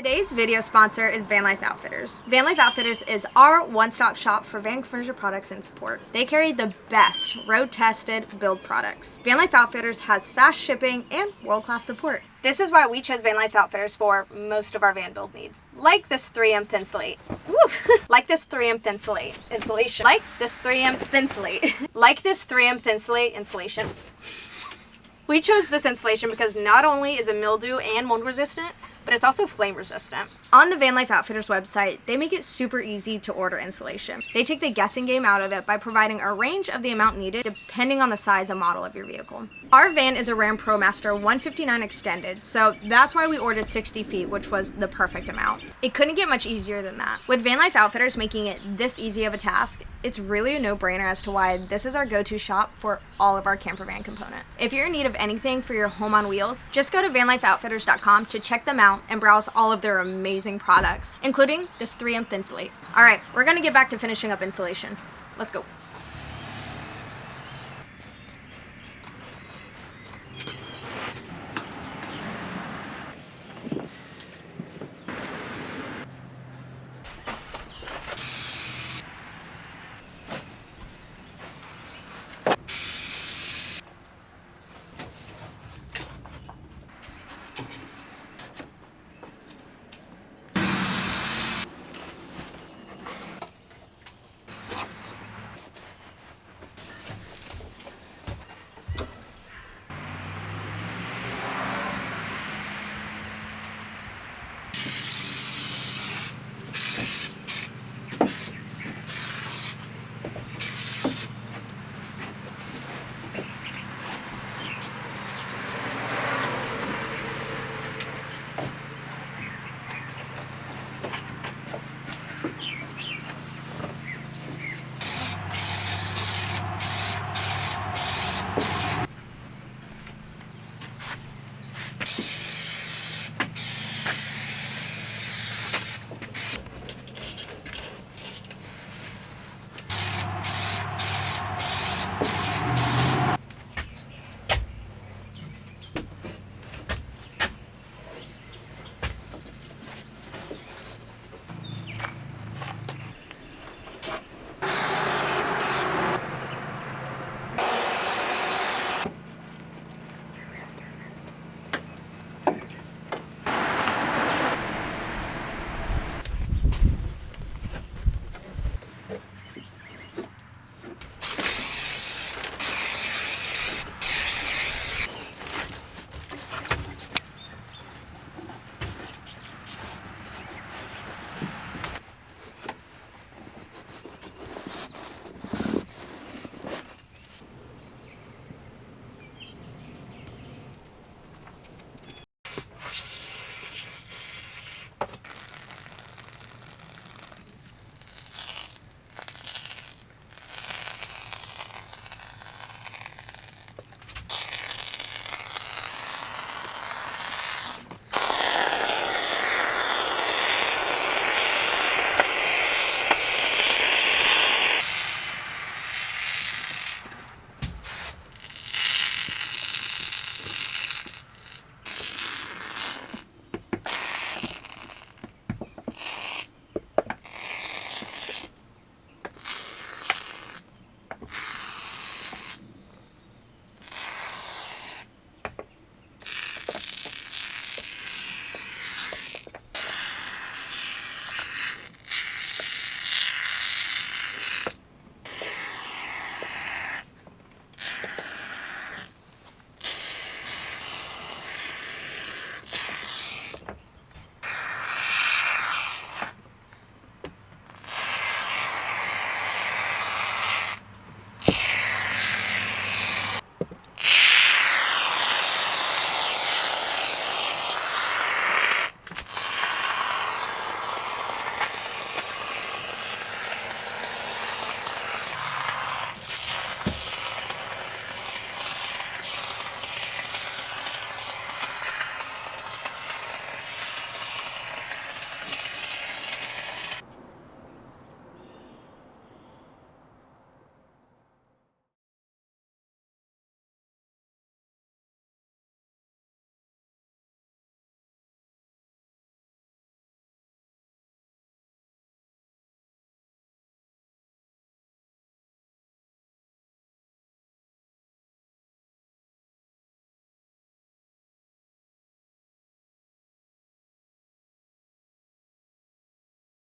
Today's video sponsor is Vanlife Outfitters. Vanlife Outfitters is our one-stop shop for van conversion products and support. They carry the best road-tested build products. Vanlife Outfitters has fast shipping and world-class support. This is why we chose Vanlife Outfitters for most of our van build needs. Like this 3M Thinsulate. Like this 3M Thinsulate insulation. Like this 3M Thinsulate. Like this 3M Thinsulate insulation. We chose this insulation because not only is it mildew and mold resistant, but it's also flame resistant. On the Vanlife Outfitters website, they make it super easy to order insulation. They take the guessing game out of it by providing a range of the amount needed depending on the size and model of your vehicle. Our van is a Ram ProMaster 159 extended, so that's why we ordered 60 feet, which was the perfect amount. It couldn't get much easier than that. With Vanlife Outfitters making it this easy of a task, it's really a no-brainer as to why this is our go-to shop for all of our camper van components. If you're in need of anything for your home on wheels, just go to vanlifeoutfitters.com to check them out and browse all of their amazing products, including this 3M Thinsulate. All right, we're gonna get back to finishing up insulation. Let's go.